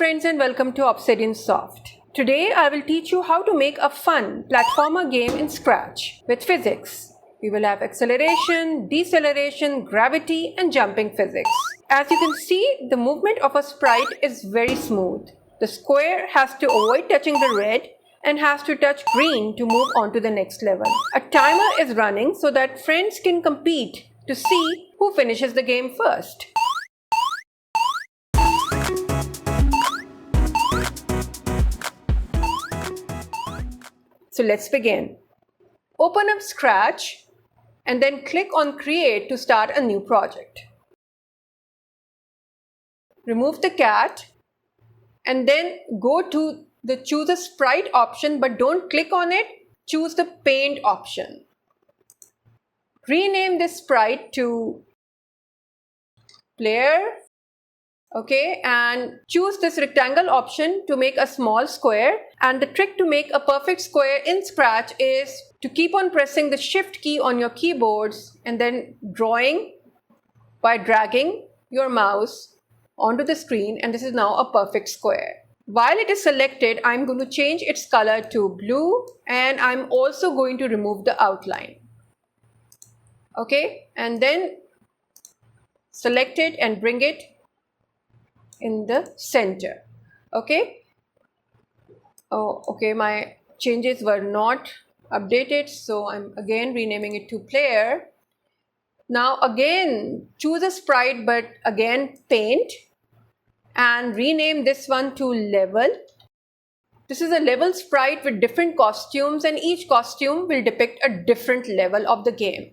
friends and welcome to Obsidian Soft. Today I will teach you how to make a fun platformer game in Scratch with physics. We will have acceleration, deceleration, gravity and jumping physics. As you can see, the movement of a sprite is very smooth. The square has to avoid touching the red and has to touch green to move on to the next level. A timer is running so that friends can compete to see who finishes the game first. So let's begin. Open up Scratch and then click on Create to start a new project. Remove the cat and then go to the Choose a Sprite option, but don't click on it. Choose the Paint option. Rename this sprite to Player. Okay, and choose this rectangle option to make a small square. And the trick to make a perfect square in Scratch is to keep on pressing the Shift key on your keyboards and then drawing by dragging your mouse onto the screen, and this is now a perfect square. While it is selected, I'm going to change its color to blue and I'm also going to remove the outline. Okay, and then select it and bring it in the center. Okay. Oh, okay, my changes were not updated, so I'm again renaming it to Player. Now again choose a sprite, but again paint, and rename this one to Level. This is a level sprite with different costumes and each costume will depict a different level of the game.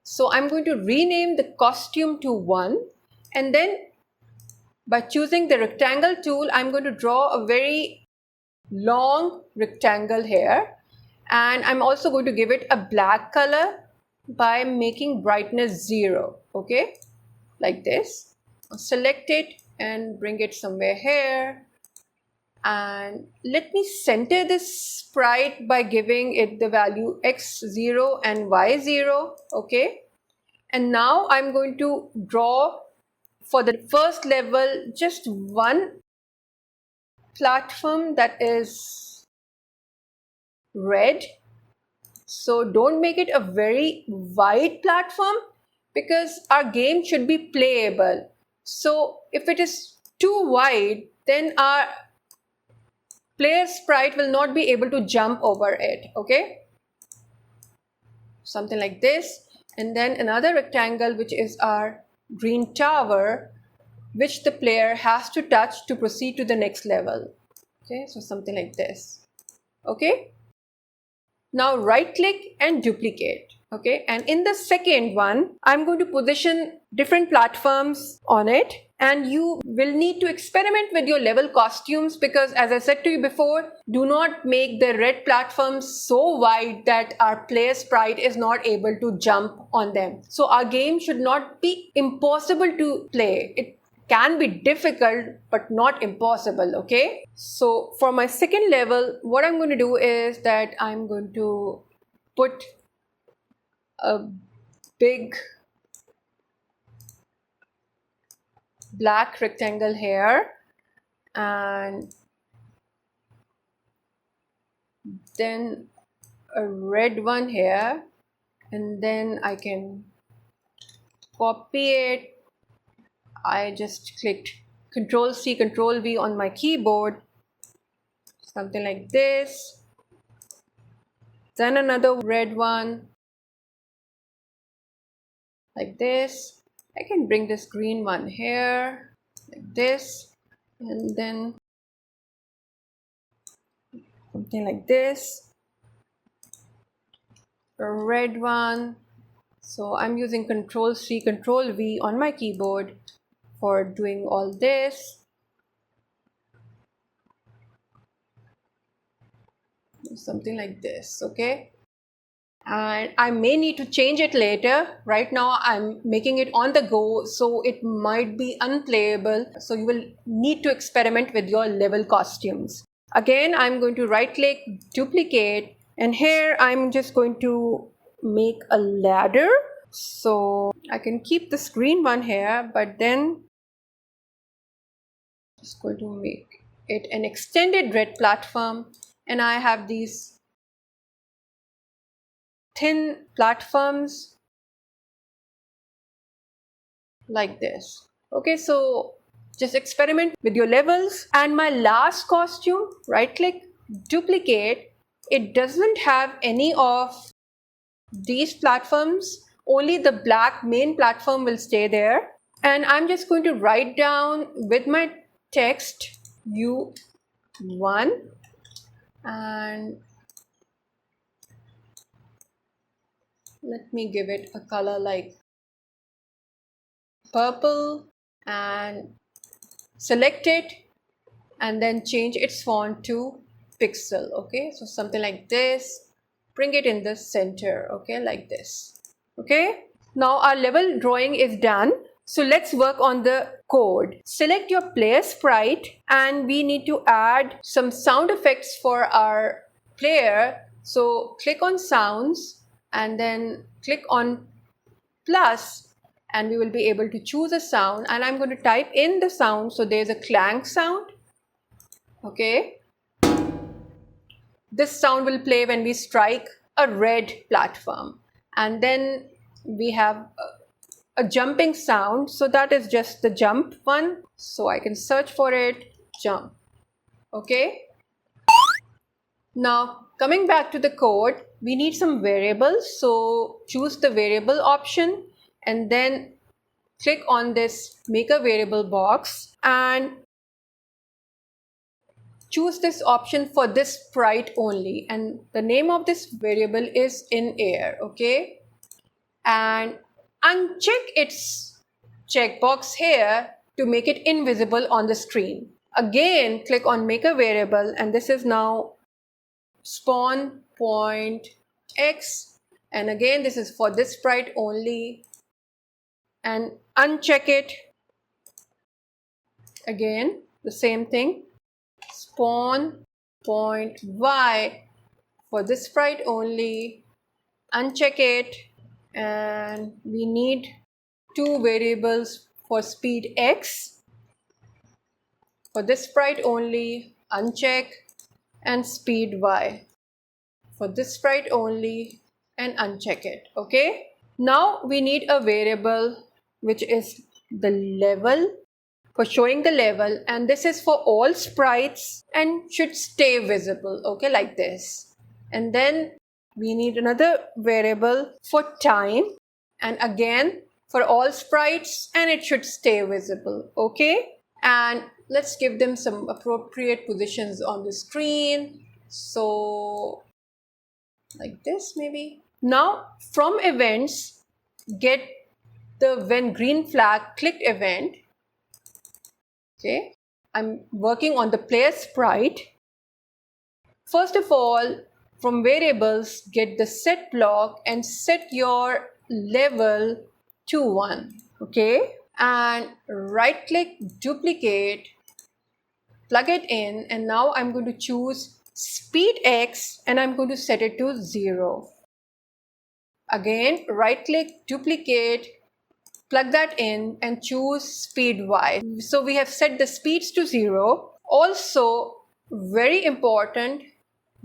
So I'm going to rename the costume to 1, and then by choosing the rectangle tool, I'm going to draw a very long rectangle here, and I'm also going to give it a black color by making brightness 0. Okay, like this. Select it and bring it somewhere here, and let me center this sprite by giving it the value x0 and y0. Okay, and now I'm going to draw for the first level just one platform that is red. So don't make it a very wide platform because our game should be playable. So if it is too wide, then our player sprite will not be able to jump over it. Okay, something like this. And then another rectangle, which is our green tower, which the player has to touch to proceed to the next level. Okay, so something like this. Okay, now right click and duplicate. Okay, and in the second one, I'm going to position different platforms on it, and you will need to experiment with your level costumes because, as I said to you before, do not make the red platforms so wide that our player sprite is not able to jump on them. So our game should not be impossible to play. It can be difficult but not impossible. Okay, so for my second level, what I'm going to do is that I'm going to put a big black rectangle here and then a red one here, and then I can copy it. I just clicked Ctrl C, Ctrl V on my keyboard, something like this. Then another red one, like this. I can bring this green one here, like this, and then something like this. A red one. So I'm using Ctrl C, Ctrl V on my keyboard for doing all this. Something like this. Okay, and I may need to change it later. Right now I'm making it on the go, so it might be unplayable, so you will need to experiment with your level costumes. Again, I'm going to right click, duplicate, and here I'm just going to make a ladder. So I can keep this green one here, but then just going to make it an extended red platform, and I have these thin platforms like this. Okay, so just experiment with your levels. And my last costume, right click, duplicate. It doesn't have any of these platforms, only the black main platform will stay there. And I'm just going to write down with my text U1, and let me give it a color like purple, and select it and then change its font to pixel. Okay, so something like this, bring it in the center. Okay, like this. Okay, now our level drawing is done. So let's work on the code. Select your player sprite, and we need to add some sound effects for our player. So click on sounds and then click on plus, and we will be able to choose a sound, and I'm going to type in the sound. So there's a clank sound. Okay, this sound will play when we strike a red platform, and then we have a jumping sound, so that is just the jump one. So I can search for it, jump. Okay, now coming back to the code, we need some variables. So choose the variable option and then click on this make a variable box and choose this option for this sprite only, and the name of this variable is in air. Okay, and uncheck its checkbox here to make it invisible on the screen. Again, click on make a variable, and this is now spawn point x, and again this is for this sprite only, and uncheck it. Again the same thing, spawn point y for this sprite only, uncheck it. And we need two variables for speed x for this sprite only, uncheck, and speed y for this sprite only and uncheck it. Okay, now we need a variable which is the level, for showing the level, and this is for all sprites and should stay visible. Okay, like this. And then we need another variable for time, and again for all sprites, and it should stay visible. Okay, and let's give them some appropriate positions on the screen. So like this maybe. Now from events, get the when green flag clicked event. Okay, I'm working on the player sprite. First of all, from variables, get the set block and set your level to 1. Okay, and right click, duplicate, plug it in, and now I'm going to choose speed x and I'm going to set it to 0. Again, right click, duplicate, plug that in and choose speed y. So we have set the speeds to 0. Also, very important,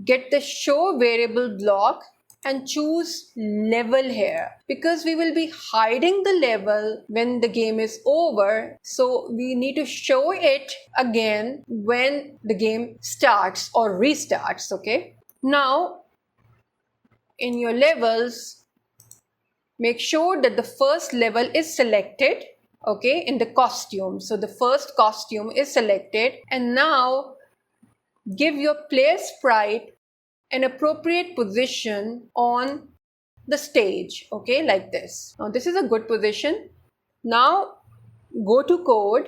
get the show variable block and choose level here, because we will be hiding the level when the game is over. So we need to show it again when the game starts or restarts. Okay, now in your levels, make sure that the first level is selected. Okay, in the costume, so the first costume is selected, and now give your player sprite an appropriate position on the stage. Okay, like this. Now this is a good position. Now go to code.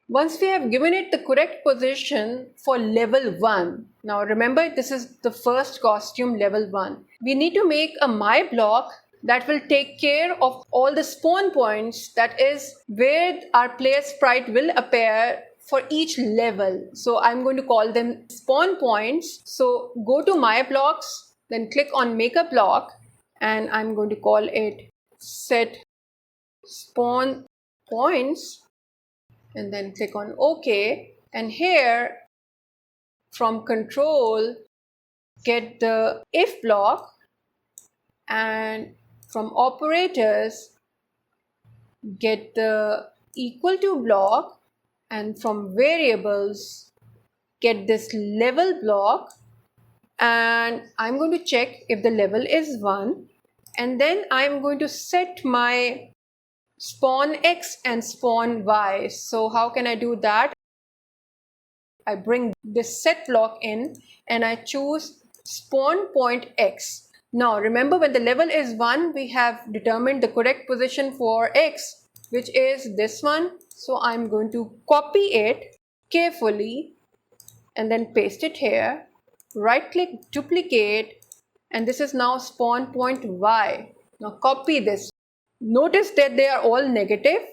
Once we have given it the correct position for level 1, now remember this is the first costume, level 1. We need to make a my block that will take care of all the spawn points, that is where our player sprite will appear for each level. So I'm going to call them spawn points. So go to my blocks, then click on make a block, and I'm going to call it set spawn points, and then click on OK. And here from control, get the if block, and from operators, get the equal to block, and from variables, get this level block, and I'm going to check if the level is 1, and then I'm going to set my spawn x and spawn y. So how can I do that? I bring this set block in and I choose spawn point x. Now remember, when the level is 1, we have determined the correct position for x, which is this one. So I'm going to copy it carefully and then paste it here. Right click, duplicate, and this is now spawn point y. Now copy this. Notice that they are all negative.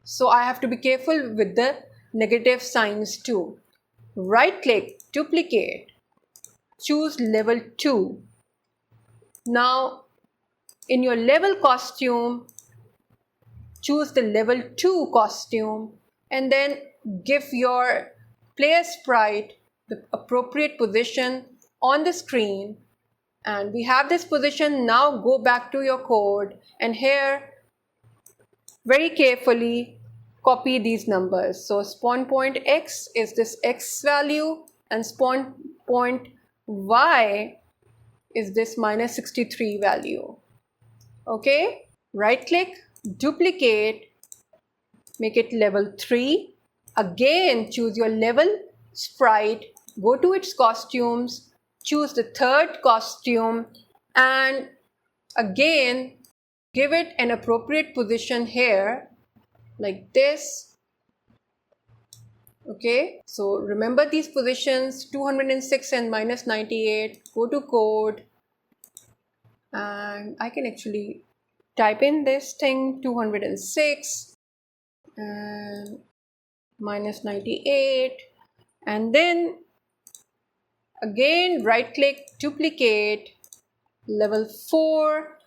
So I have to be careful with the negative signs too. Right click, duplicate, choose level 2. Now in your level costume, choose the level 2 costume and then give your player sprite the appropriate position on the screen. And we have this position. Now go back to your code and here very carefully copy these numbers. So spawn point x is this x value and spawn point y is this minus 63 value. Okay, right click, duplicate, make it level 3. Again, choose your level sprite, go to its costumes, choose the third costume, and again give it an appropriate position here like this. Okay, so remember these positions, 206 and minus 98. Go to code and I can actually type in this thing, 206 and minus 98, and then again right click, duplicate, level 4.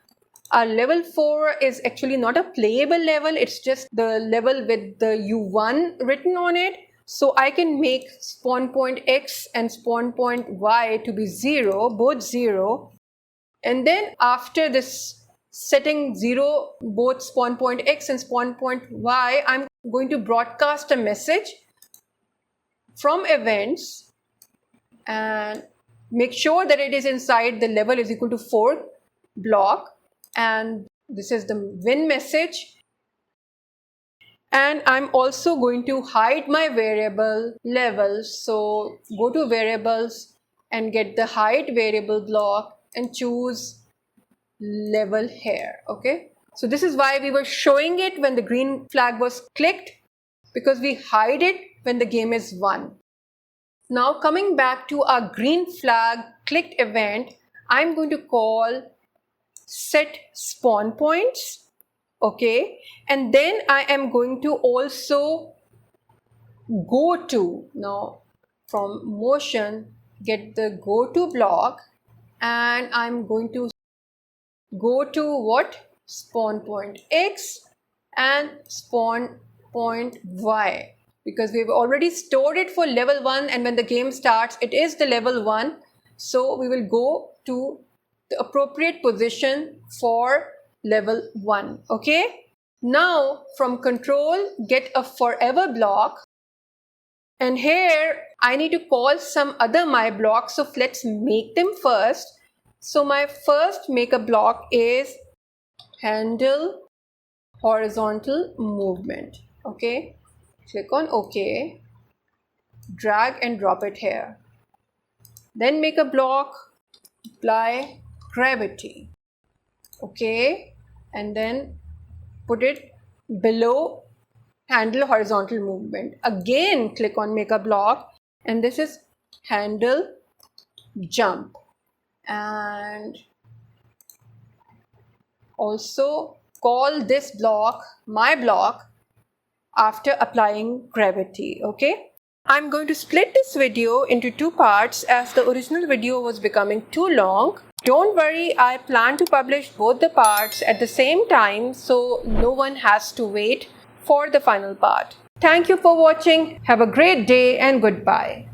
Our level 4 is actually not a playable level, it's just the level with the U1 written on it. So I can make spawn point x and spawn point y to be 0, both 0. And then after this setting 0, both spawn point x and spawn point y, I'm going to broadcast a message from events and make sure that it is inside the level is equal to 4 block. And this is the win message. And I'm also going to hide my variable levels. So go to variables and get the hide variable block and choose level here. Okay, so this is why we were showing it when the green flag was clicked, because we hide it when the game is won. Now coming back to our green flag clicked event, I'm going to call set spawn points. Okay, and then I am going to also go to, now from motion, get the go to block, and I'm going to go to what? Spawn point x and spawn point y, because we've already stored it for level 1, and when the game starts it is the level 1. So we will go to the appropriate position for level 1. Okay, now from control, get a forever block, and here I need to call some other my blocks. So let's make them first. So my first make a block is handle horizontal movement. Okay, click on OK, drag and drop it here. Then make a block, apply gravity. Okay, and then put it below handle horizontal movement. Again click on make a block, and this is handle jump, and also call this block my block after applying gravity. Okay, I'm going to split this video into 2 parts as the original video was becoming too long. Don't worry, I plan to publish both the parts at the same time, so no one has to wait for the final part. Thank you for watching. Have a great day and goodbye.